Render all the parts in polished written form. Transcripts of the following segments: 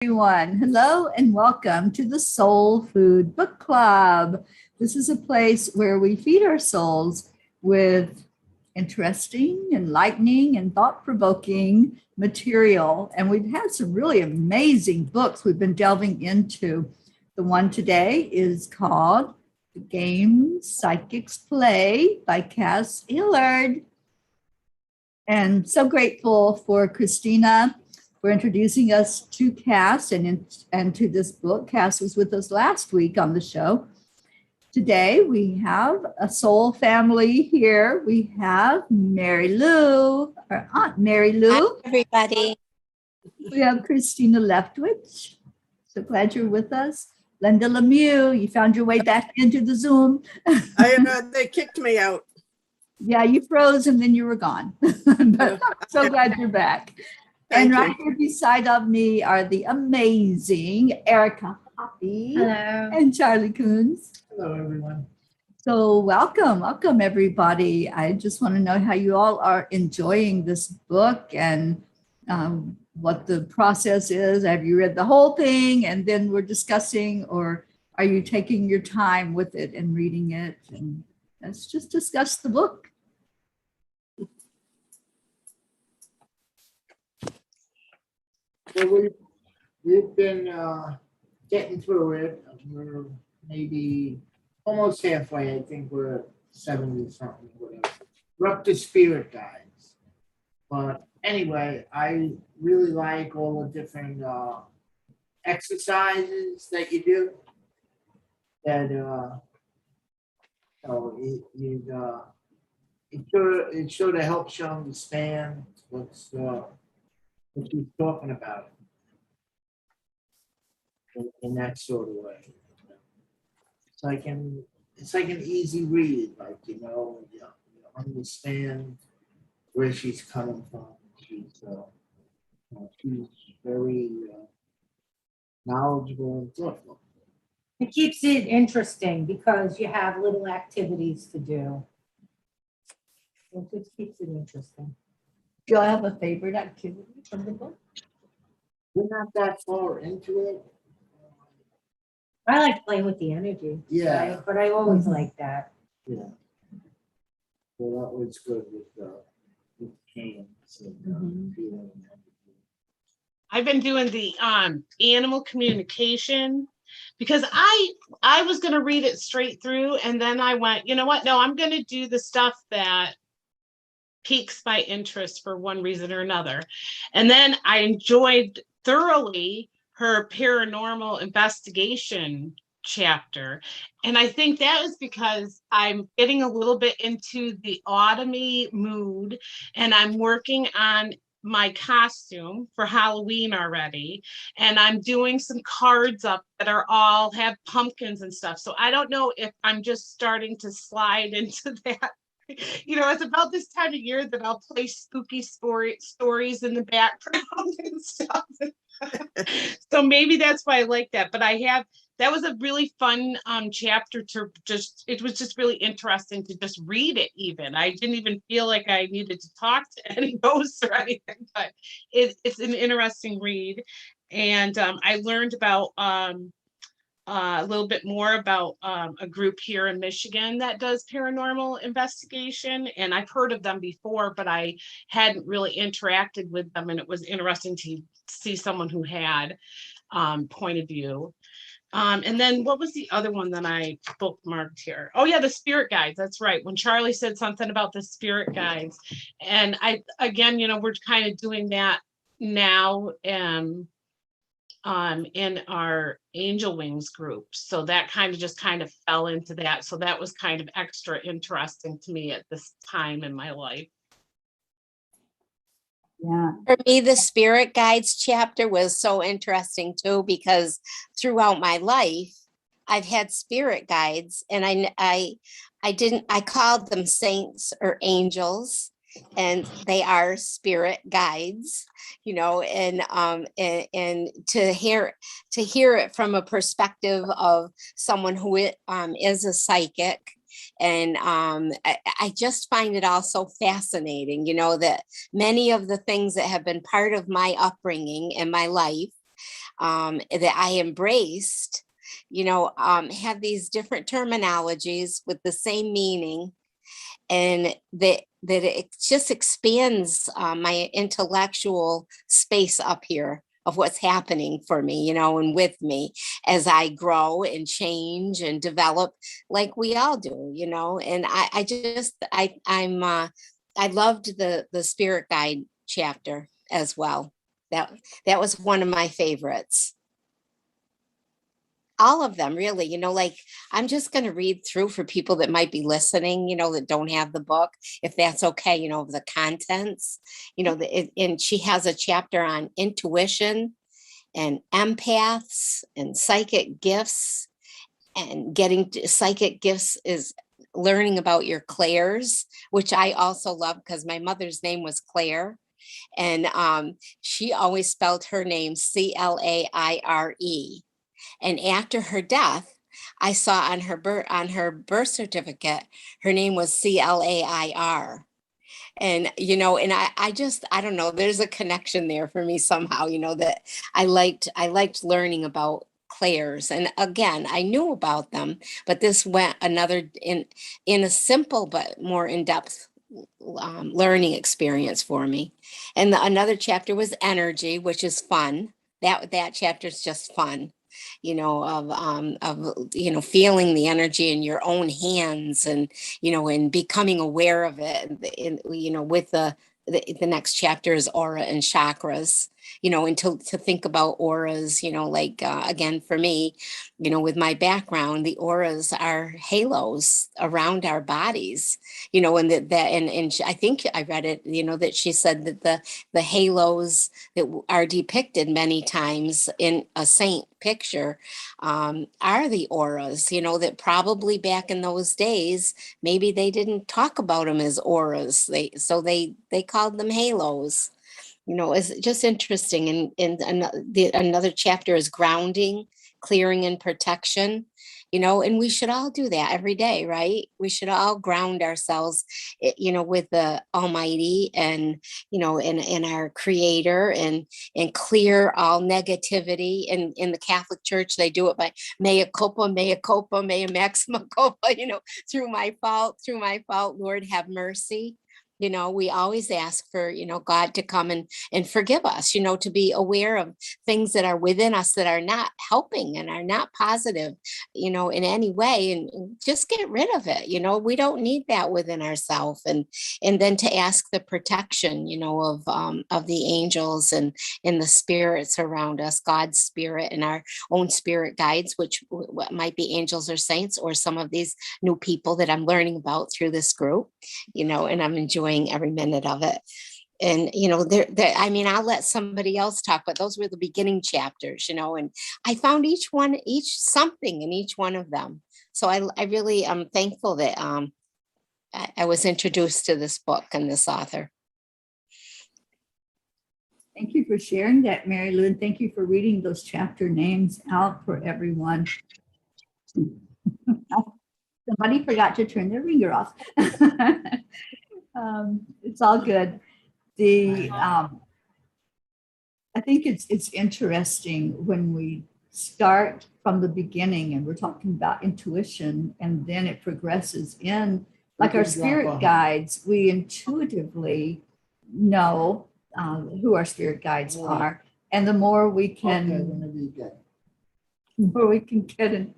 Everyone. Hello and welcome to the Soul Food Book Club. This is a place where we feed our souls with interesting, enlightening, and thought-provoking material. And we've had some really amazing books we've been delving into. The one today is called The Game Psychics Play by Cass Illard. And so grateful for Christina for introducing us to Cass and to this book. Cass was with us last week on the show. Today we have a soul family here. We have Mary Lou, our Aunt Mary Lou. Hi, everybody. We have Christina Leftwich. So glad you're with us. Linda Lemieux, you found your way back into the Zoom. They kicked me out. Yeah, you froze and then you were gone. But so glad you're back. And right here beside of me are the amazing Erica Hoppy. Hello. And Charlie Coons. Hello, everyone. So welcome everybody. I just want to know how you all are enjoying this book and what the process is. Have you read the whole thing and then we're discussing, or are you taking your time with it and reading it? And let's just discuss the book. Well, we've been getting through it. We're maybe almost halfway. I think we're at 70 something, whatever. We're up to spirit guides. But anyway, I really like all the different exercises that you do. That it sort of helps you understand what she's talking about in that sort of way. It's like an easy read, like you understand where she's coming from. She's very knowledgeable and thoughtful. It keeps it interesting because you have little activities to do. It just keeps it interesting. Do you all have a favorite activity from the book? We're not that far into it. I like playing with the energy. Yeah. Right? But I always like that. Yeah. Well, that was good with cans and feeling and everything. I've been doing the animal communication because I was going to read it straight through, and then I went, you know what? No, I'm going to do the stuff that piques my interest for one reason or another. And then I enjoyed thoroughly her paranormal investigation chapter. And I think that was because I'm getting a little bit into the autumny mood, and I'm working on my costume for Halloween already, and I'm doing some cards up that are all have pumpkins and stuff. So I don't know if I'm just starting to slide into that. It's about this time of year that I'll play spooky stories in the background and stuff. So maybe that's why I like that. But that was a really fun chapter it was just really interesting to just read it even. I didn't even feel like I needed to talk to any ghosts or anything, but it's an interesting read. And I learned about a little bit more about a group here in Michigan that does paranormal investigation. And I've heard of them before, but I hadn't really interacted with them. And it was interesting to see someone who had point of view. And then what was the other one that I bookmarked here? Oh yeah, the spirit guides. That's right. When Charlie said something about the spirit guides. And we're kind of doing that now. In our Angel Wings group. So that kind of fell into that. So that was kind of extra interesting to me at this time in my life. Yeah. For me, the spirit guides chapter was so interesting too, because throughout my life, I've had spirit guides, and I called them saints or angels, and they are spirit guides, and to hear it from a perspective of someone who is a psychic. And I just find it all so fascinating, that many of the things that have been part of my upbringing and my life that I embraced, have these different terminologies with the same meaning, and that it just expands my intellectual space up here of what's happening for me, and with me as I grow and change and develop, like we all do, and I loved the spirit guide chapter as well. That was one of my favorites. All of them, really, like I'm just going to read through for people that might be listening, that don't have the book, if that's okay, of the contents, and she has a chapter on intuition and empaths and psychic gifts, and getting to psychic gifts is learning about your clairs, which I also love because my mother's name was Claire. And she always spelled her name Claire. And after her death, I saw on her birth certificate, her name was Clair. And, and I don't know, there's a connection there for me somehow, that I liked learning about clairs. And again, I knew about them, but this went another in a simple but more in-depth learning experience for me. And another chapter was energy, which is fun. That chapter is just fun, of feeling the energy in your own hands, and and becoming aware of it. And with the next chapter is aura and chakras, and to think about auras, like again, for me, with my background, the auras are halos around our bodies, and and I think I read it, that she said that the halos that are depicted many times in a saint picture are the auras, that probably back in those days, maybe they didn't talk about them as auras. They called them halos. It's just interesting. And another chapter is grounding, clearing, and protection. And we should all do that every day, right? We should all ground ourselves, with the Almighty, and, and our Creator, and clear all negativity. And in the Catholic Church, they do it by mea culpa, mea maxima culpa, through my fault, Lord, have mercy. We always ask for, God to come and forgive us, to be aware of things that are within us that are not helping and are not positive, in any way, and just get rid of it. We don't need that within ourselves. And then to ask the protection, of the angels and the spirits around us, God's spirit and our own spirit guides, which might be angels or saints, or some of these new people that I'm learning about through this group, and I'm enjoying every minute of it. And I'll let somebody else talk, but those were the beginning chapters, and I found each something in each one of them. So I really am thankful that I was introduced to this book and this author. Thank you for sharing that, Mary Lou, and thank you for reading those chapter names out for everyone. Somebody forgot to turn their ringer off. It's all good. I think it's interesting when we start from the beginning and we're talking about intuition, and then it progresses in, like our spirit guides, we intuitively know who our spirit guides are. And the more we can, get in,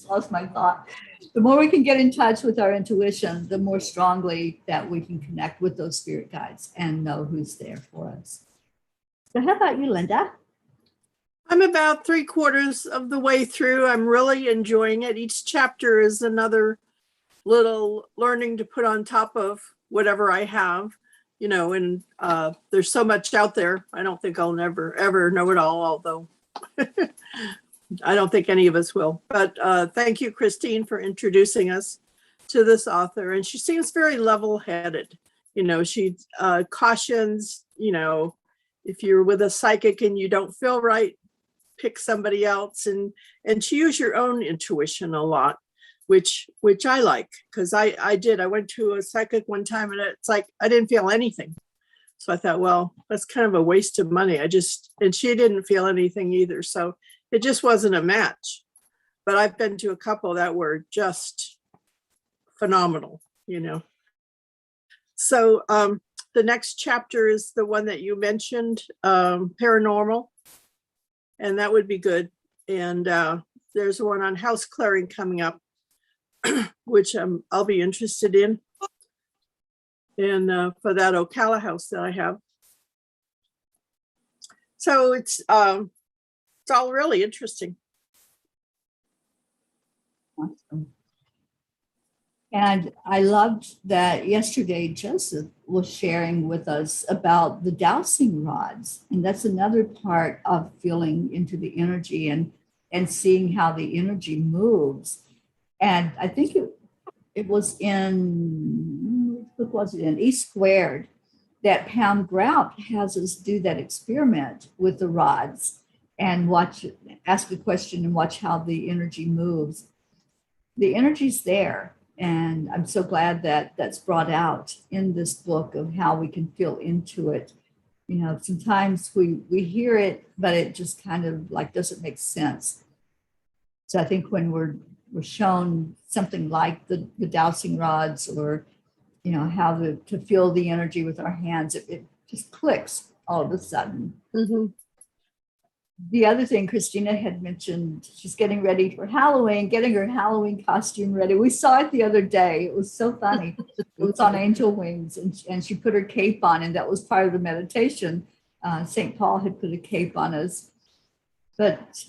lost my thought. The more we can get in touch with our intuition, the more strongly that we can connect with those spirit guides and know who's there for us. So how about you, Linda? I'm about 3/4 of the way through. I'm really enjoying it. Each chapter is another little learning to put on top of whatever I have, and there's so much out there. I don't think I'll never, ever know it all, although I don't think any of us will. But thank you, Christine, for introducing us to this author. And she seems very level-headed. She cautions, if you're with a psychic and you don't feel right, pick somebody else. And she used your own intuition a lot, which I like, because I went to a psychic one time and it's like I didn't feel anything. So I thought, well, that's kind of a waste of money. And she didn't feel anything either. So it just wasn't a match. But I've been to a couple that were just phenomenal, So the next chapter is the one that you mentioned, paranormal, and that would be good. And there's one on house clearing coming up, which I'll be interested in. And for that Ocala house that I have. So it's all really interesting. Awesome. And I loved that yesterday Joseph was sharing with us about the dowsing rods. And that's another part of feeling into the energy and seeing how the energy moves. And I think it was in, what was it in? E Squared, that Pam Grout has us do that experiment with the rods and ask a question and watch how the energy moves. The energy's there. And I'm so glad that that's brought out in this book of how we can feel into it. Sometimes we hear it, but it just kind of like doesn't make sense. So I think when we're shown something like the dowsing rods, or how to feel the energy with our hands, it just clicks all of a sudden. Mm-hmm. The other thing Christina had mentioned, she's getting ready for Halloween, getting her Halloween costume ready. We saw it the other day. It was so funny. It was on angel wings, and she put her cape on, and that was part of the meditation. St. Paul had put a cape on us. But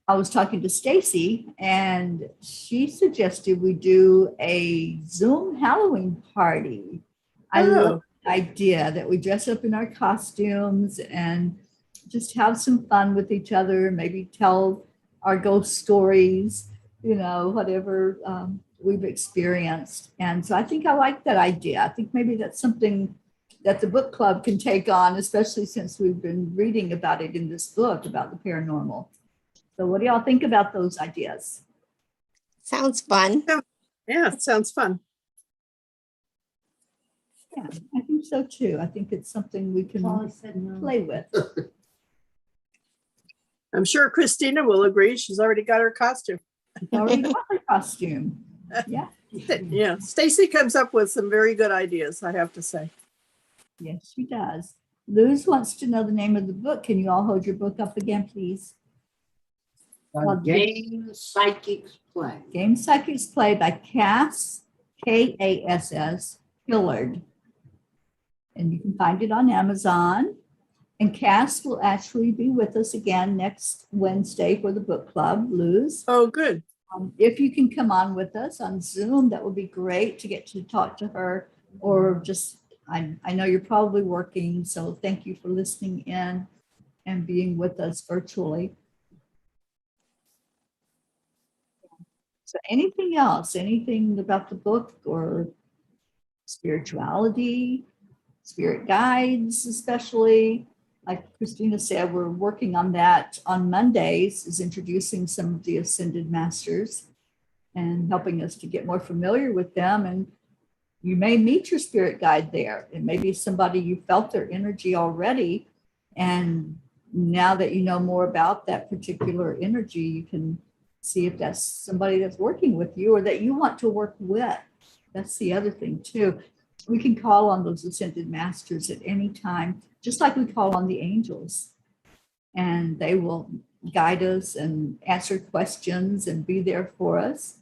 I was talking to Stacy, and she suggested we do a Zoom Halloween party. I love the idea that we dress up in our costumes and just have some fun with each other, maybe tell our ghost stories, whatever we've experienced. And so I think I like that idea. I think maybe that's something that the book club can take on, especially since we've been reading about it in this book about the paranormal. So what do y'all think about those ideas? Sounds fun. Yeah, it sounds fun. Yeah, I think so too. I think it's something we can Polly said no. play with. I'm sure Christina will agree. She's already got her costume. Already got her costume. Yeah. Yeah, Stacy comes up with some very good ideas, I have to say. Yes, she does. Luz wants to know the name of the book. Can you all hold your book up again, please? Game Psychics Play. Game Psychics Play by Cass, Kass, Hillard. And you can find it on Amazon. And Cass will actually be with us again next Wednesday for the book club, Luz. Oh, good. If you can come on with us on Zoom, that would be great to get to talk to her, or just, I know you're probably working, so thank you for listening in and being with us virtually. So anything else, anything about the book or spirituality, spirit guides, especially? Like Christina said, we're working on that on Mondays, is introducing some of the Ascended Masters and helping us to get more familiar with them. And you may meet your spirit guide there. It may be somebody you felt their energy already. And now that you know more about that particular energy, you can see if that's somebody that's working with you or that you want to work with. That's the other thing too. We can call on those Ascended Masters at any time, just like we call on the angels, and they will guide us and answer questions and be there for us.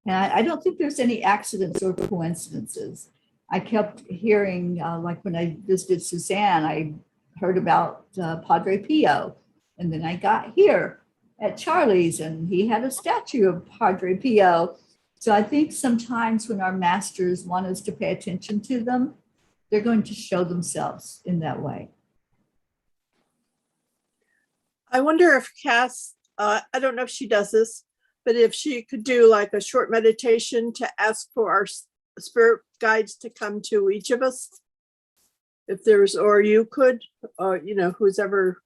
And I don't think there's any accidents or coincidences. I kept hearing, like when I visited Suzanne, I heard about Padre Pio, and then I got here at Charlie's and he had a statue of Padre Pio. So I think sometimes when our masters want us to pay attention to them, they're going to show themselves in that way. I wonder if Cass, I don't know if she does this, but if she could do like a short meditation to ask for our spirit guides to come to each of us. If there's, or you could, whose ever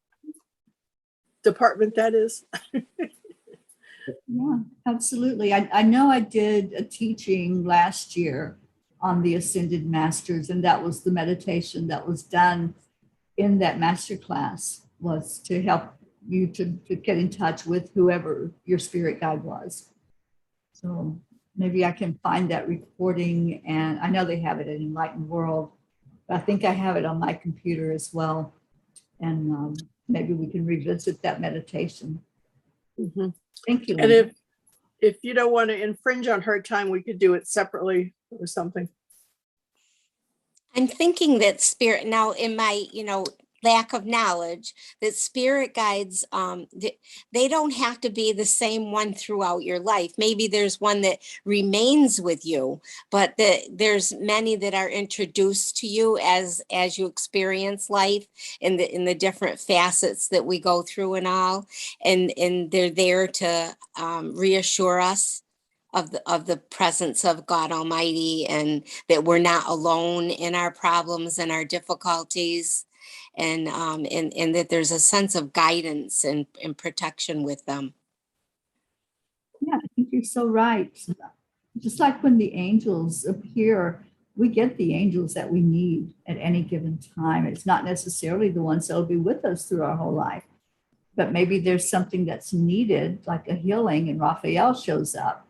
department that is. Yeah, absolutely. I know I did a teaching last year on the Ascended Masters. And that was the meditation that was done in that master class, was to help you to get in touch with whoever your spirit guide was. So maybe I can find that recording, and I know they have it at Enlightened World, but I think I have it on my computer as well. And maybe we can revisit that meditation. Mhm. Thank you, And Linda. if you don't want to infringe on her time, we could do it separately or something. I'm thinking that spirit now, in my, lack of knowledge, that spirit guides, they don't have to be the same one throughout your life. Maybe there's one that remains with you, but there's many that are introduced to you as you experience life in the different facets that we go through and all, and they're there to reassure us of the presence of God Almighty, and that we're not alone in our problems and our difficulties, and that there's a sense of guidance and protection with them. Yeah, I think you're so right. Just like when the angels appear, we get the angels that we need at any given time. It's not necessarily the ones that will be with us through our whole life, but maybe there's something that's needed, like a healing, and Raphael shows up,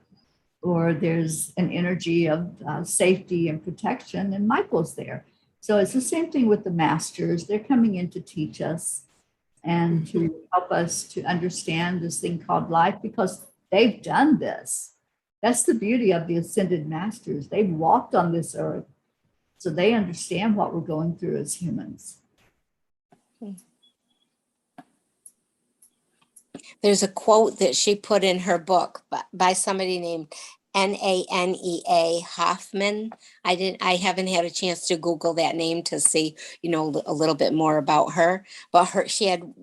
or there's an energy of safety and protection, and Michael's there. So it's the same thing with the masters. They're coming in to teach us and to help us to understand this thing called life, because they've done this. That's the beauty of the Ascended Masters. They've walked on this earth, so they understand what we're going through as humans. There's a quote that she put in her book by somebody named Nanea Hoffman. I haven't had a chance to Google that name to see, a little bit more about her, but she had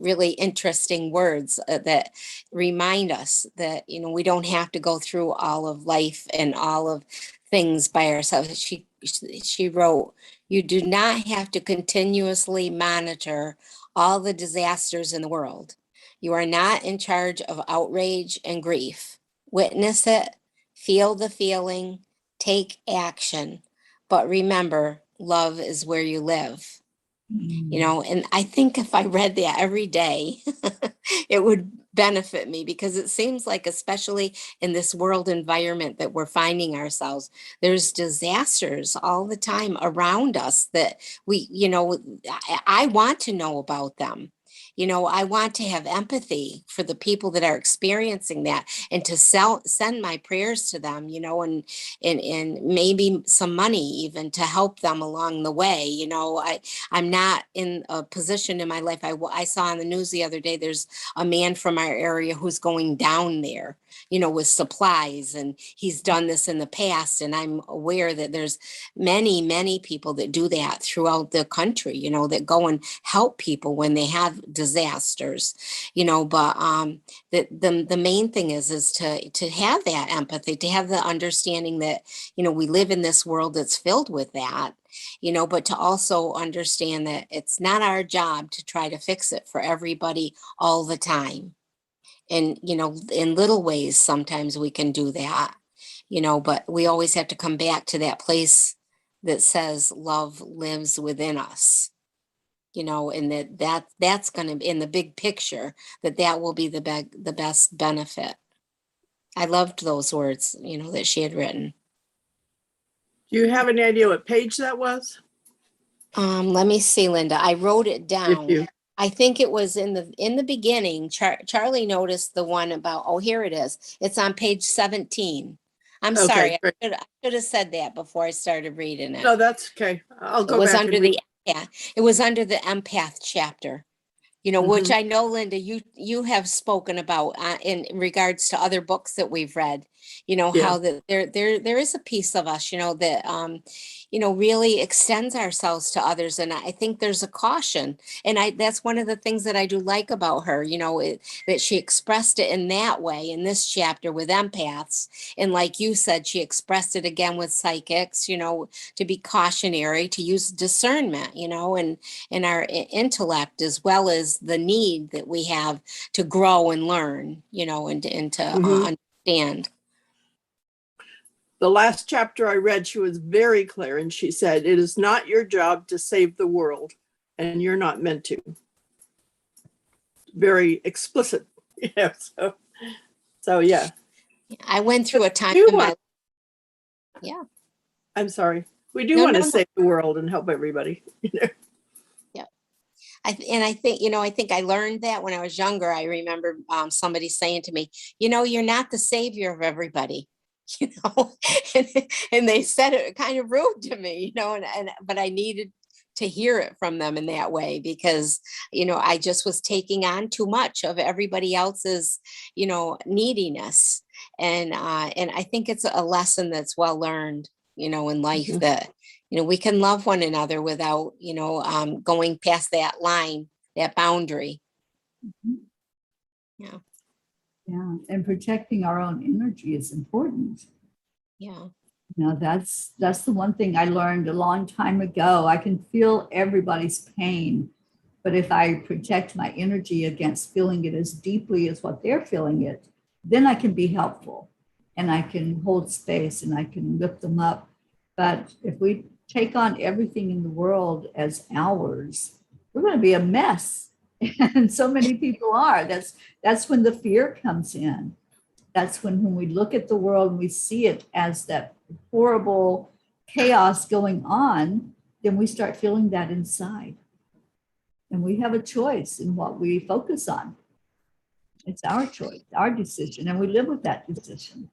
really interesting words that remind us that, we don't have to go through all of life and all of things by ourselves. She wrote, "You do not have to continuously monitor all the disasters in the world. You are not in charge of outrage and grief. Witness it, feel the feeling, take action. But remember, love is where you live." And I think if I read that every day, it would benefit me, because it seems like, especially in this world environment that we're finding ourselves, there's disasters all the time around us that I want to know about them. I want to have empathy for the people that are experiencing that, and to send my prayers to them, and maybe some money even to help them along the way. I'm not in a position in my life. I saw on the news the other day, there's a man from our area who's going down there, with supplies, and he's done this in the past. And I'm aware that there's many, many people that do that throughout the country, that go and help people when they have disasters, but the main thing is to have that empathy, to have the understanding that, we live in this world that's filled with that, but to also understand that it's not our job to try to fix it for everybody all the time. And, in little ways, sometimes we can do that, but we always have to come back to that place that says love lives within us, and that's going to be in the big picture, that will be the best benefit. I loved those words, that she had written. Do you have any idea what page that was? Let me see, Linda. I wrote it If down. you, I think it was in the beginning. Charlie noticed the one about, oh, here it is. It's on page 17. I'm Okay, sorry. great. I should have said that before I started reading it. No, that's okay. I'll It go was back under and read. it was under the empath chapter, which Mhm. I know, Linda, you have spoken about in regards to other books that we've read, Yeah. how that there is a piece of us, that, really extends ourselves to others. And I think there's a caution. And that's one of the things that I do like about her, that she expressed it in that way in this chapter with empaths. And like you said, she expressed it again with psychics, to be cautionary, to use discernment, and our intellect, as well as the need that we have to grow and learn, and to Mhm. understand. the last chapter I read, she was very clear, and she said, "It is not your job to save the world, and you're not meant to." Very explicit. Yeah. So yeah. I went through a time do in my want- yeah. I'm sorry. We do No, want to no, no. save the world and help everybody. I think, I think I learned that when I was younger. I remember somebody saying to me, you're not the savior of everybody, and, they said it kind of rude to me, but I needed to hear it from them in that way because, I just was taking on too much of everybody else's, neediness. And I think it's a lesson that's well learned, in life Mhm. that, we can love one another without, going past that line, that boundary. Yeah. Yeah. And protecting our own energy is important. Yeah. That's the one thing I learned a long time ago. I can feel everybody's pain, but if I protect my energy against feeling it as deeply as what they're feeling it, then I can be helpful and I can hold space and I can lift them up. But if we take on everything in the world as ours, we're going to be a mess. And so many people are. That's when the fear comes in. That's when we look at the world and we see it as that horrible chaos going on, then we start feeling that inside. And we have a choice in what we focus on. It's our choice, our decision, and we live with that decision.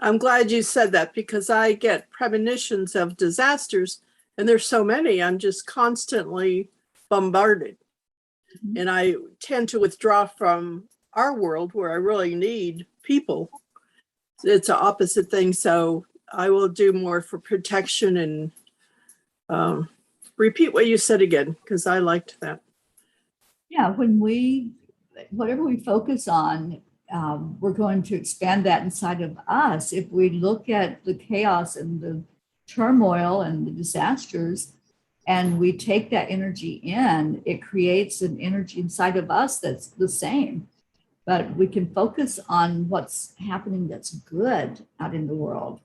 I'm glad you said that because I get premonitions of disasters and there's so many, I'm just constantly bombarded. Mhm. And I tend to withdraw from our world where I really need people. It's an opposite thing. So I will do more for protection and repeat what you said again, because I liked that. Yeah, whatever we focus on, we're going to expand that inside of us. If we look at the chaos and the turmoil and the disasters, and we take that energy in, it creates an energy inside of us that's the same. But we can focus on what's happening that's good out in the world.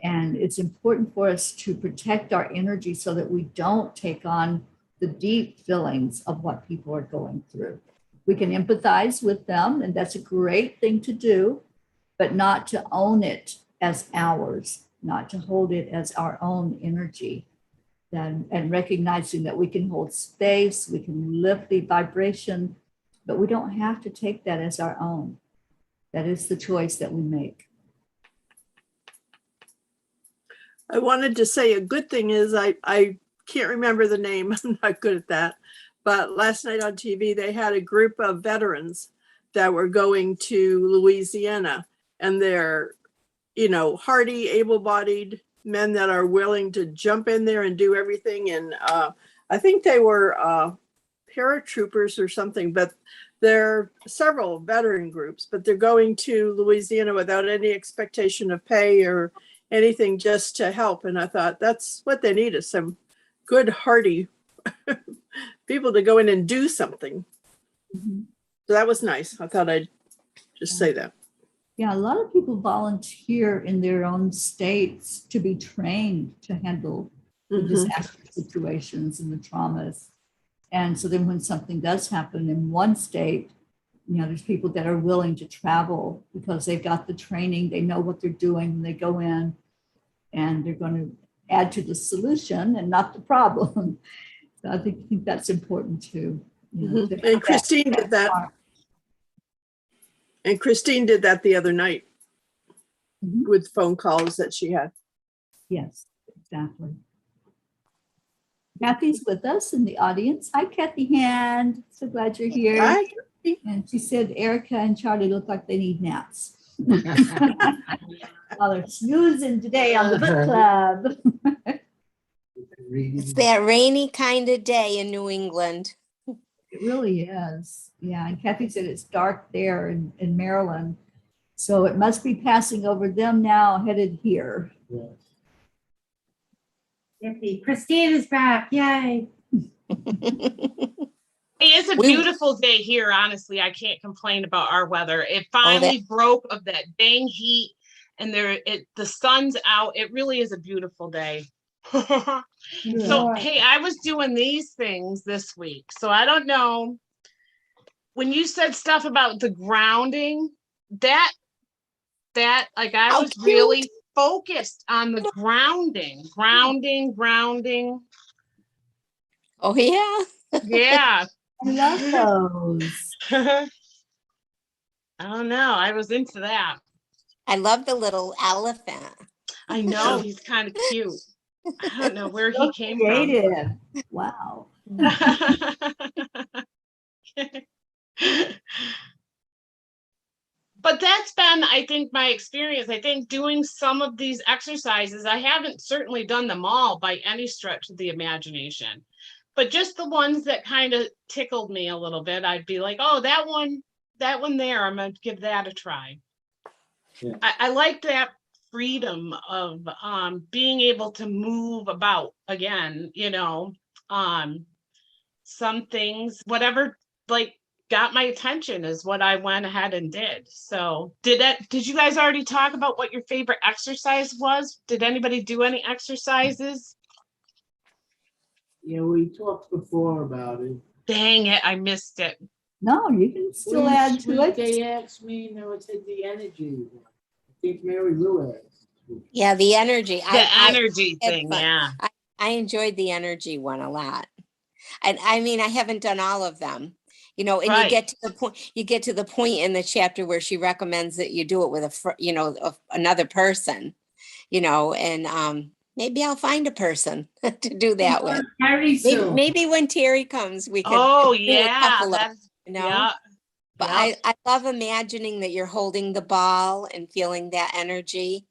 And it's important for us to protect our energy so that we don't take on the deep feelings of what people are going through. We can empathize with them, and that's a great thing to do, but not to own it as ours, not to hold it as our own energy. And recognizing that we can hold space, we can lift the vibration, but we don't have to take that as our own. That is the choice that we make. I wanted to say a good thing is I can't remember the name. I'm not good at that. But last night on TV, they had a group of veterans that were going to Louisiana, and they're, hardy, able-bodied men that are willing to jump in there and do everything. And I think they were paratroopers or something, but there are several veteran groups, but they're going to Louisiana without any expectation of pay or anything, just to help. And I thought that's what they need, is some good, hardy people to go in and do something. Mhm. So that was nice. I thought I'd just say that. Yeah, a lot of people volunteer in their own states to be trained to handle the Mhm. disaster situations and the traumas. And so then when something does happen in one state, there's people that are willing to travel because they've got the training, they know what they're doing, and they go in and they're going to add to the solution and not the problem. So I think that's important too. Mhm. To have And Christine did that. part. And Christine did that the other night Mhm. with phone calls that she had. Yes, exactly. Kathy's with us in the audience. Hi, Kathy Hand. So glad you're here. Hi. And she said Erica and Charlie look like they need naps. Well, they're snoozing today on the book club. It's that rainy kind of day in New England. It really is. Yeah. And Kathy said it's dark there in Maryland. So it must be passing over them now, headed here. Yippee. Christine is back. Yay. Hey, it's a beautiful day here. Honestly, I can't complain about our weather. It finally broke of that dang heat. and the sun's out. It really is a beautiful day. So, Yeah. hey, I was doing these things this week. So I don't know. When you said stuff about the grounding, that like I How was cute. really focused on the grounding. Oh, yeah. Yeah. I love those. I don't know. I was into that. I love the little elephant. I know he's kind of cute. I don't know where he So came creative. Wow. from. But that's been, I think, my experience. I think doing some of these exercises, I haven't certainly done them all by any stretch of the imagination, but just the ones that kind of tickled me a little bit, I'd be like, oh, that one there, I'm going to give that a try. Yeah. I like that freedom of being able to move about again, some things, whatever, like, got my attention is what I went ahead and did. So did you guys already talk about what your favorite exercise was? Did anybody do any exercises? Yeah, we talked before about it. Dang it, I missed it. No, you can still Which add to week it. They asked me, no, it said the energy one. I think Mary Lou asked. Yeah, the energy. The energy had thing, fun. yeah. I enjoyed the energy one a lot. And I mean, I haven't done all of them, and you Right. get to the point in the chapter where she recommends that you do it with another person, and maybe I'll find a person to do that with. Very soon. Maybe when Teri comes, we could Oh, do a yeah, couple of, that's, you know. yeah. But yeah. I love imagining that you're holding the ball and feeling that energy.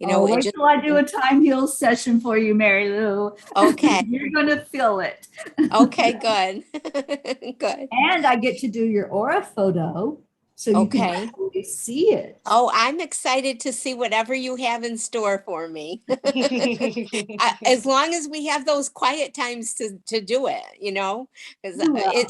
Wait till I do a time heal session for you, Mary Lou. Okay. You're going to feel it. Okay, good. Good. And I get to do your aura photo so you can Okay. actually see it. Oh, I'm excited to see whatever you have in store for me. As long as we have those quiet times to do it, because Yeah.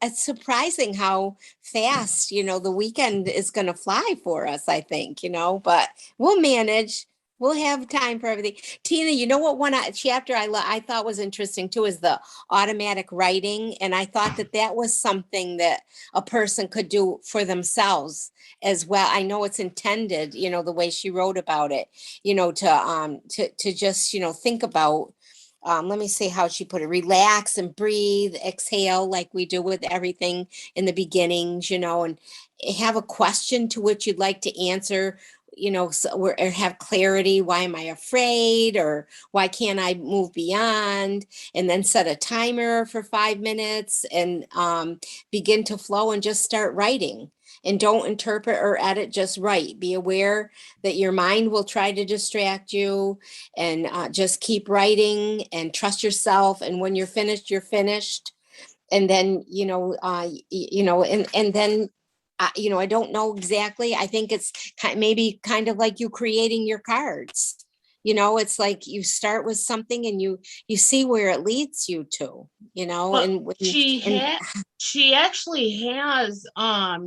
it's surprising how fast, the weekend is going to fly for us, I think, but we'll manage. We'll have time for everything. Tina, you know what chapter I thought was interesting too is the automatic writing. And I thought that was something that a person could do for themselves as well. I know it's intended, the way she wrote about it, to just, think about, let me see how she put it, relax and breathe, exhale, like we do with everything in the beginnings, and have a question to which you'd like to answer, or have clarity. Why am I afraid? Or why can't I move beyond? And then set a timer for 5 minutes and begin to flow and just start writing. And don't interpret or edit, just write. Be aware that your mind will try to distract you, and just keep writing and trust yourself. And when you're finished, you're finished. And then, and then, I don't know exactly. I think it's maybe kind of like you creating your cards. It's like you start with something and you see where it leads you to, Well, she actually has, how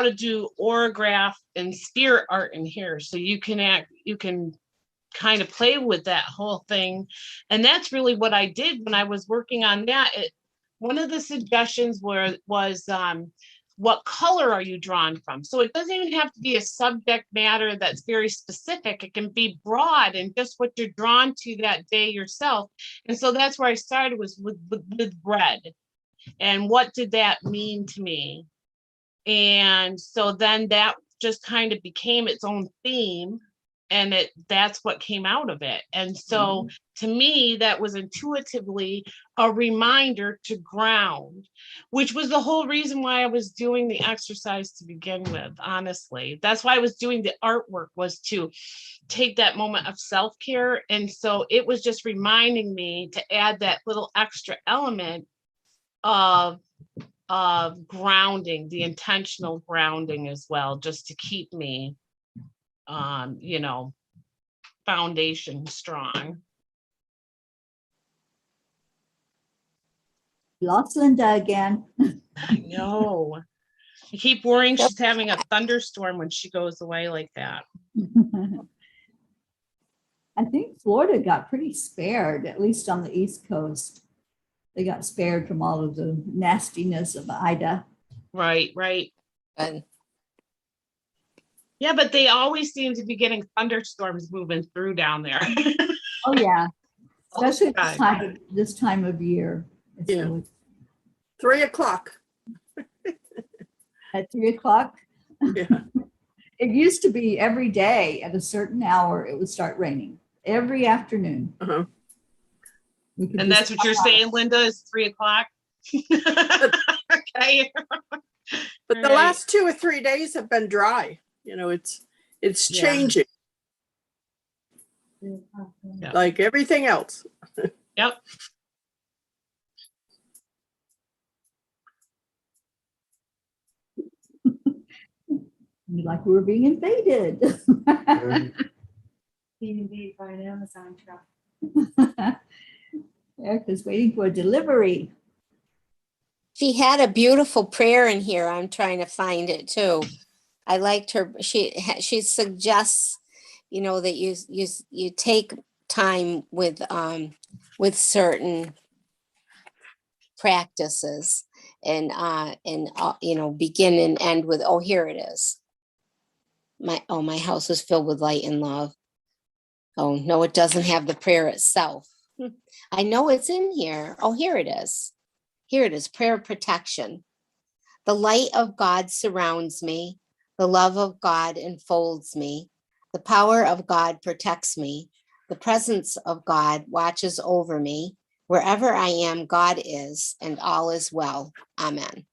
to do orograph and spirit art in here. So you can kind of play with that whole thing. And that's really what I did when I was working on that. One of the suggestions was what color are you drawn from? So it doesn't even have to be a subject matter that's very specific. It can be broad and just what you're drawn to that day yourself. And so that's where I started, was with red. And what did that mean to me? And so then that just kind of became its own theme, and that's what came out of it. And so to me, that was intuitively a reminder to ground, which was the whole reason why I was doing the exercise to begin with. Honestly, that's why I was doing the artwork, was to take that moment of self-care. And so it was just reminding me to add that little extra element of grounding, the intentional grounding as well, just to keep me foundation strong. Lost Linda again. I know. I keep worrying she's having a thunderstorm when she goes away like that. I think Florida got pretty spared, at least on the East Coast. They got spared from all of the nastiness of Ida. Right, right. But Yeah, but they always seem to be getting thunderstorms moving through down there. Oh, yeah. Especially God. this time of year. It's Yeah. always 3:00. at 3:00. Yeah. It used to be every day at a certain hour, it would start raining every afternoon. Uh-huh. We could And just that's what you're saying, Linda, is 3:00? Okay. But the Right. last 2 or 3 days have been dry. You know, it's Yeah. changing Yeah. like everything else. Yep. like we were being invaded. B&B by an Amazon truck. Erica's waiting for a delivery. she had a beautiful prayer in here. I'm trying to find it too. I liked her. She suggests, you know, that you take time with certain practices and you know, begin and end with, oh, here it is. My house is filled with light and love. Oh, no, it doesn't have the prayer itself. I know it's in here. Oh, here it is. Here it is, prayer of protection. The light of God surrounds me. The love of God enfolds me. The power of God protects me. The presence of God watches over me. Wherever I am, God is, and all is well. Amen.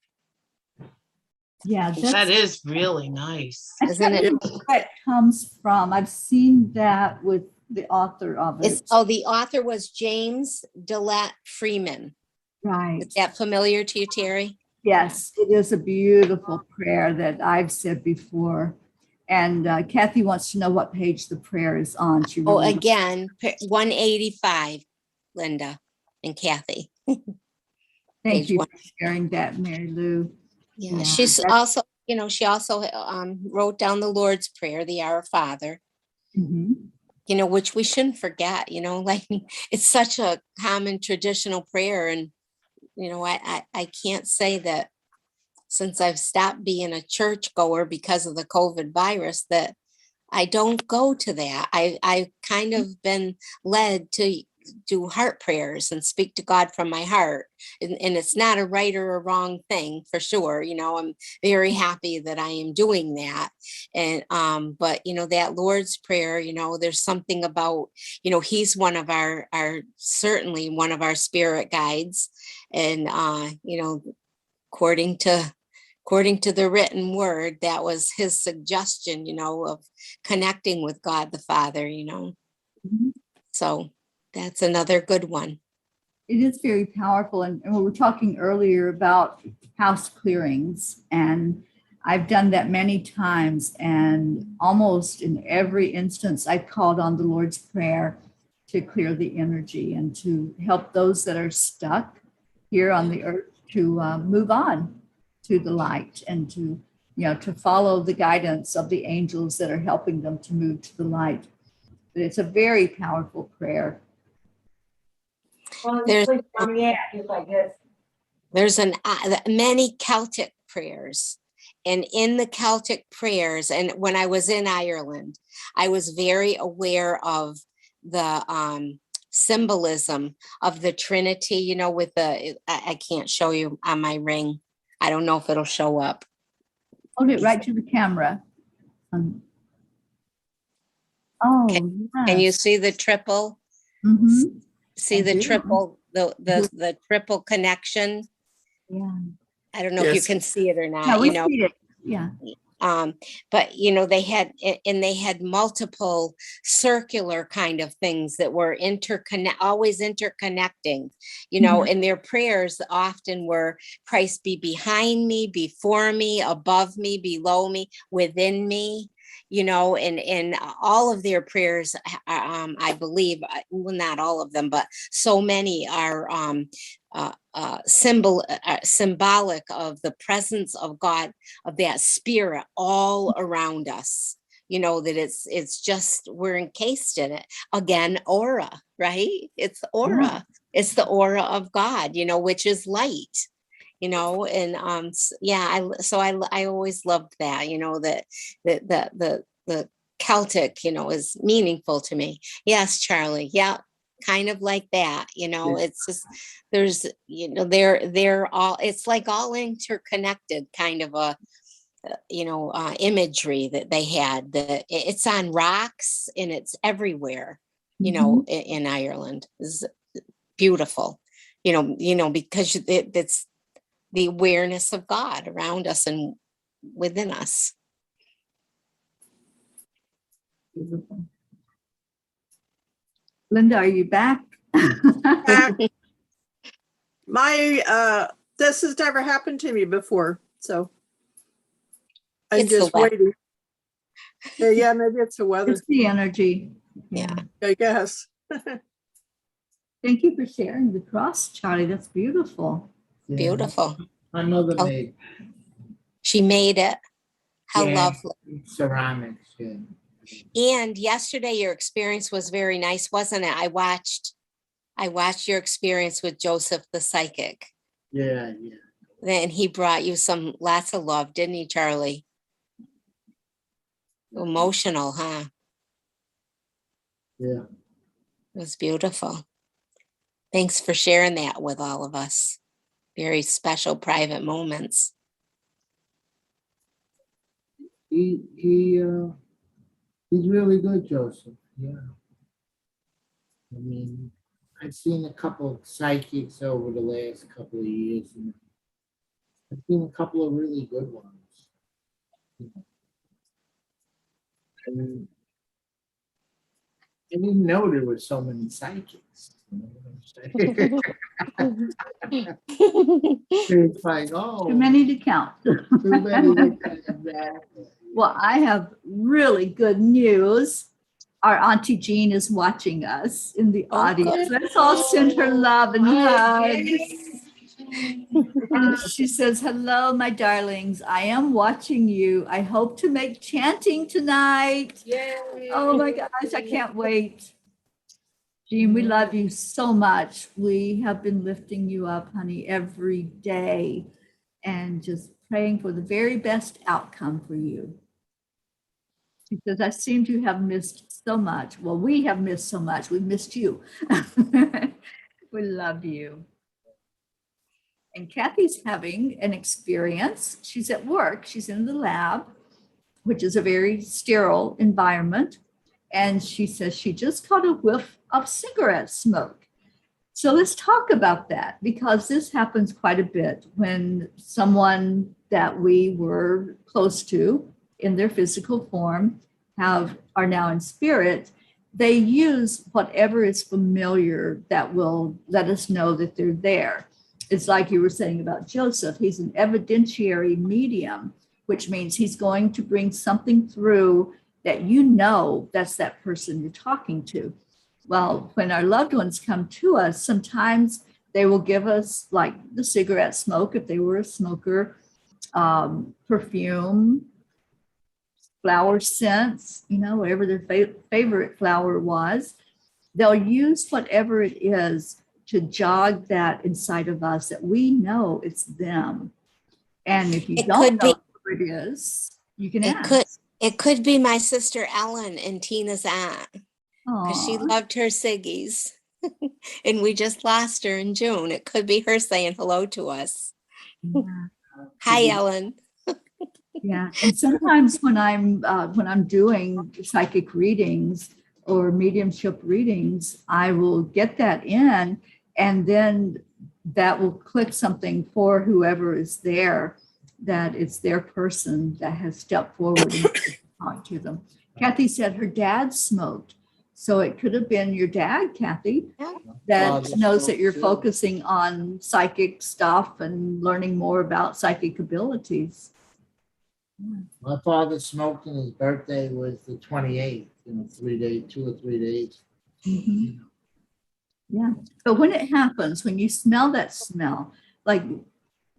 Yeah, That is really nice. Isn't it? where that comes from. I've seen that with the author of it. The author was James Delatt Freeman. Right. Is that familiar to you, Teri? Yes, it is a beautiful prayer that I've said before. And Kathy wants to know what page the prayer is on. She Oh, really again, 185, Linda and Kathy. thank page you one. for sharing that, Mary Lou. Yeah, Yeah, she's that's- also, you know, she also wrote down the Lord's Prayer, the Our Father, Mhm. you know, which we shouldn't forget, you know, like it's such a common traditional prayer. And, you know, I can't say that since I've stopped being a church goer because of the COVID virus that I don't go to that. I've kind of been led to do heart prayers and speak to God from my heart. And it's not a right or a wrong thing for sure. You know, I'm very happy that I am doing that. And but you know, that Lord's Prayer, you know, there's something about, you know, he's one of our certainly one of our spirit guides. And you know, according to the written word, that was his suggestion, you know, of connecting with God the Father, you know. Mhm. So that's another good one. It is very powerful. And we were talking earlier about house clearings. And I've done that many times. And almost in every instance, I called on the Lord's Prayer to clear the energy and to help those that are stuck here on the earth to move on to the light and to, you know, to follow the guidance of the angels that are helping them to move to the light. But it's a very powerful prayer. There's Just like this. there's many Celtic prayers. And in the Celtic prayers, and when I was in Ireland, I was very aware of the symbolism of the Trinity, you know, with I can't show you on my ring. I don't know if it'll show up. Hold it right to the camera. Oh, Can you yes. see the triple? Mhm. See I the do. triple, the triple connection? Yeah. I don't know if you Yes. can see it or not, Yeah, we you know. see it. Yeah. But you know, they had multiple circular kind of things that were always interconnecting, you know, and their prayers often were, Christ be behind me, before me, above me, below me, within me, and all of their prayers, I believe, well, not all of them, but so many are symbolic of the presence of God, of that spirit all around us. That it's just, we're encased in it. Again, aura, right? It's aura. Yeah. It's the aura of God, which is light. And I always loved that, that the Celtic, is meaningful to me. Yes, Charlie. Yeah, kind of like that. It's just, there's, they're all, it's like all interconnected kind of a imagery that they had. It's on rocks and it's everywhere. In Ireland is beautiful. Because it's the awareness of God around us and within us. Beautiful. Linda, are you back? This has never happened to me before, so I'm It's the just weather. waiting. Yeah, maybe it's the weather, It's the energy. Yeah. I guess. Thank you for sharing the cross, Charlie. That's beautiful. Yeah. Beautiful. My mother Oh. made She made it. How Yeah. lovely. ceramics. Yeah. And yesterday your experience was very nice, wasn't it? I watched your experience with Joseph the psychic. Yeah. And he brought you lots of love, didn't he, Charlie? Emotional, huh? Yeah. It was beautiful. Thanks for sharing that with all of us. Very special private moments. He's really good, Joseph. Yeah. I mean, I've seen a couple of psychics over the last couple of years, and I've seen a couple of really good ones. And I didn't know there were so many psychics. You know what I'm saying? It's like, oh, Too many to count. too many to count. Exactly. Well, I have really good news. Our Auntie Jean is watching us in the Oh, audience. good. Let's all send her love and hugs. Yes. And she says, hello, my darlings. I am watching you. I hope to make chanting tonight. Yay. Oh my gosh, I can't wait. Jean, we love you so much. We have been lifting you up, honey, every day and just praying for the very best outcome for you. Because I seem to have missed so much. Well, we have missed so much. We missed you. We love you. And Kathy's having an experience. She's at work. She's in the lab, which is a very sterile environment. And she says she just caught a whiff of cigarette smoke. So let's talk about that, because this happens quite a bit when someone that we were close to in their physical form are now in spirit. They use whatever is familiar that will let us know that they're there. It's like you were saying about Joseph. He's an evidentiary medium, which means he's going to bring something through that that's that person you're talking to. Well, when our loved ones come to us, sometimes they will give us, like the cigarette smoke, if they were a smoker, perfume, flower scents, whatever their favorite flower was. They'll use whatever it is to jog that inside of us that we know it's them. And if you don't know who it is, you can ask. It could be my sister Ellen and Tina's aunt, because she Aw. loved her ciggies. And we just lost her in June. It could be her saying hello to us. Yeah. Hi, Ellen. Yeah, and sometimes when I'm doing psychic readings or mediumship readings, I will get that in, and then that will click something for whoever is there, that it's their person that has stepped forward and talked to them. Kathy said her dad smoked, so it could have been your dad, Kathy, that knows that you're focusing on psychic stuff and learning more about psychic abilities. My father smoked and his birthday was the 28th, 2 or 3 days. Mhm. Yeah. But when it happens, when you smell that smell, like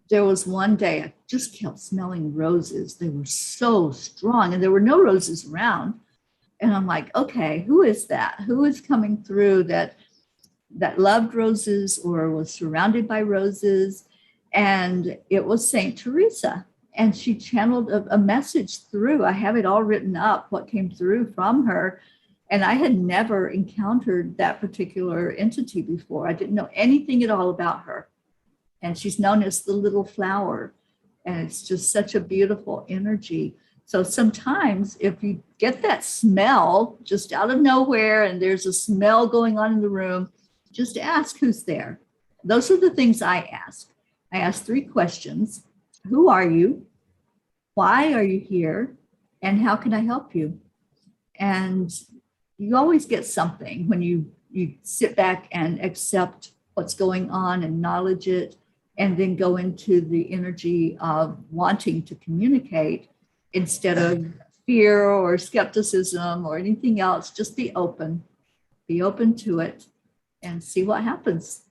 there was one day I just kept smelling roses. They were so strong and there were no roses around. And I'm like, okay, who is that? Who is coming through that loved roses or was surrounded by roses? And it was Saint Teresa. And she channeled a message through. I have it all written up, what came through from her. And I had never encountered that particular entity before. I didn't know anything at all about her. And she's known as the little flower. And it's just such a beautiful energy. So sometimes if you get that smell just out of nowhere and there's a smell going on in the room, just ask who's there. Those are the things I ask. I ask 3 questions. Who are you? Why are you here? And how can I help you? And you always get something when you sit back and accept what's going on, acknowledge it, and then go into the energy of wanting to communicate instead of fear or skepticism or anything else. Just be open to it and see what happens.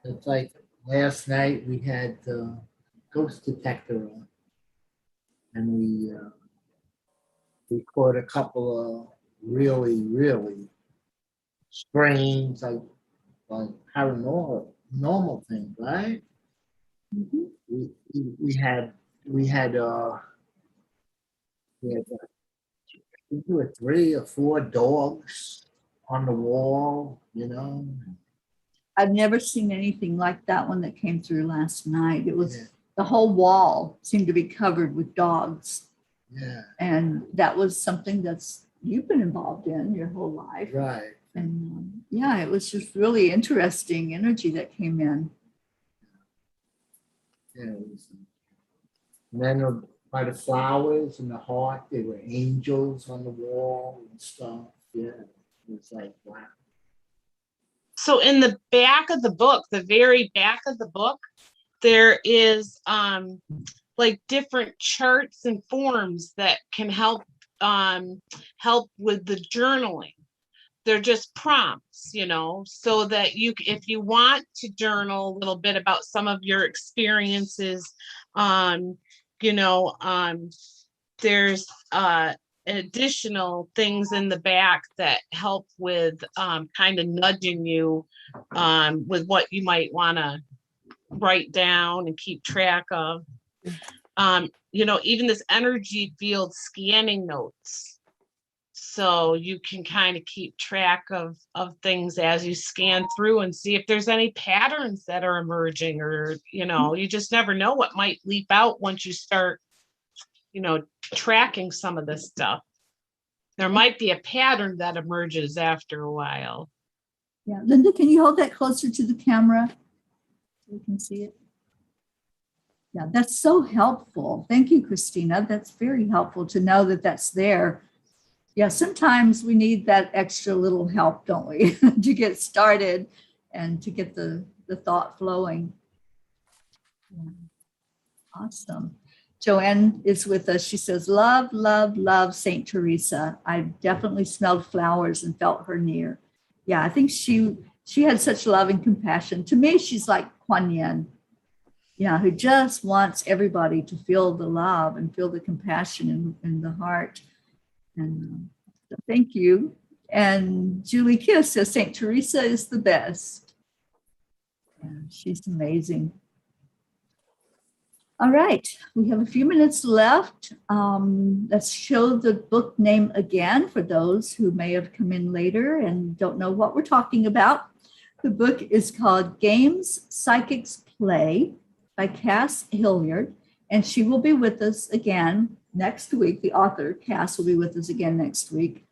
It's like last night we had the ghost detector on, and we caught a couple of really strange, like paranormal things, right? Mhm. We had I think there were 3 or 4 dogs on the wall, I've never seen anything like that one that came through last night. It was Yeah. the whole wall seemed to be covered with dogs. Yeah, And that was something that's you've been involved in your whole life. right. And yeah, it was just really interesting energy that came in. Yeah, and then by the flowers and the heart, there were angels on the wall and stuff. Yeah, it was like, wow. So in the back of the book, the very back of the book, there is like different charts and forms that can help with the journaling. They're just prompts, so that if you want to journal a little bit about some of your experiences, there's additional things in the back that help with kind of nudging you with what you might want to write down and keep track of. Even this energy field scanning notes. So you can kind of keep track of things as you scan through and see if there's any patterns that are emerging, or, you just never know what might leap out once you start, tracking some of this stuff. There might be a pattern that emerges after a while. Yeah, Linda, can you hold that closer to the camera so we can see it? Yeah, that's so helpful. Thank you, Christina. That's very helpful to know that that's there. Yeah, sometimes we need that extra little help, don't we, to get started and to get the thought flowing. Yeah. Awesome. Joanne is with us. She says, love, love, love Saint Teresa. I definitely smelled flowers and felt her near. Yeah, I think she had such love and compassion. To me, she's like Kuan Yin, who just wants everybody to feel the love and feel the compassion in the heart. And so thank you. And Julie Kiss says Saint Teresa is the best. Yeah, she's amazing. All right, we have a few minutes left. Let's show the book name again for those who may have come in later and don't know what we're talking about. The book is called Games Psychics Play by Cass Hilliard, and she will be with us again next week. The author, Cass, will be with us again next week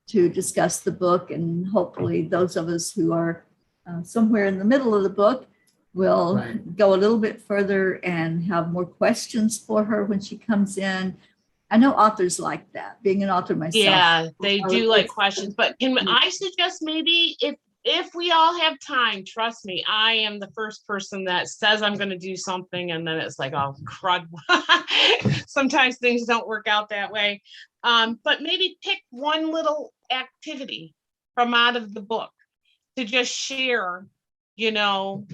to discuss the book, and hopefully those of us who are somewhere in the middle of the book will go a little bit further and have more questions for her when she comes in. I know authors like that, being an author myself. Yeah, they do like questions, but can I suggest maybe if if we all have time, trust me, I am the first person that says I'm going to do something and then it's like, oh crud. Sometimes things don't work out that way. But maybe pick one little activity from out of the book to just share, you know,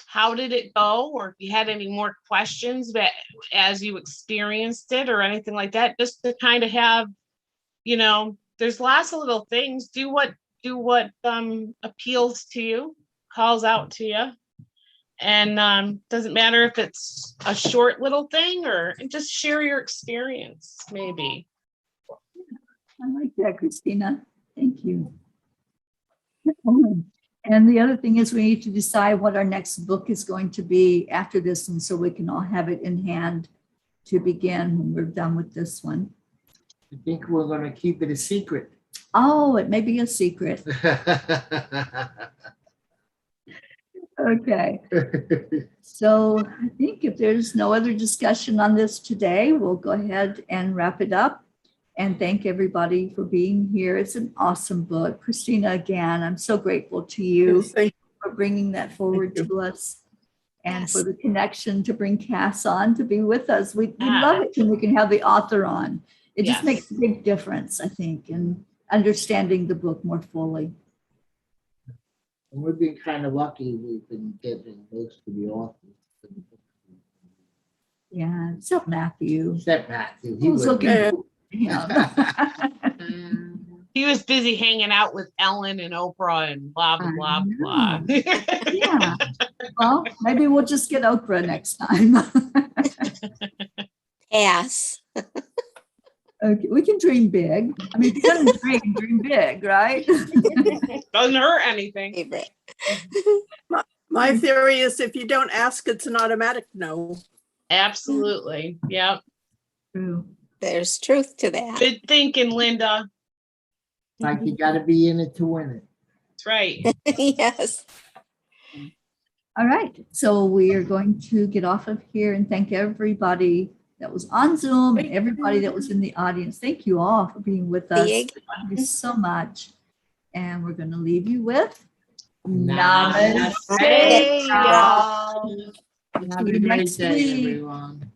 how did it go, or if you had any more questions that as you experienced it or anything like that, just to kind of have, you know, there's lots of little things. Do what appeals to you, calls out to you. And doesn't matter if it's a short little thing or just share your experience, maybe. I like that, Christina. Thank you. And the other thing is we need to decide what our next book is going to be after this one, so we can all have it in hand to begin when we're done with this one. I think we're gonna keep it a secret. Oh, it may be a secret. Okay. So I think if there's no other discussion on this today, we'll go ahead and wrap it up and thank everybody for being here. It's an awesome book. Christina, again, I'm so grateful to you Yes, thank for bringing that forward Thank to us and Yes. for the connection to bring Cass on to be with us. We love it when we can have the author on. It just Yes. makes a big difference, I think, in understanding the book more fully. And we've been kind of lucky, we've been getting most of the authors. Yeah, except Matthew. Except Matthew. Who's was- looking Yeah. for him? He was busy hanging out with Ellen and Oprah and blah, blah, blah, blah. Yeah. Well, maybe we'll just get Oprah next time. Pass. Okay, we can dream big. I mean, if you're gonna dream big, right? Doesn't hurt anything. Favorite. My theory is if you don't ask, it's an automatic no. Absolutely. Yep. True. There's truth to that. Good thinking, Linda. Like you gotta be in it to win it. That's right. Yes. All right, so we are going to get off of here and thank everybody that was on Zoom and everybody that was in the audience. Thank you all for being with us. Big. Thank you so much. And we're going to leave you with Namaste, Namaste, y'all. y'all. Have a great day, everyone.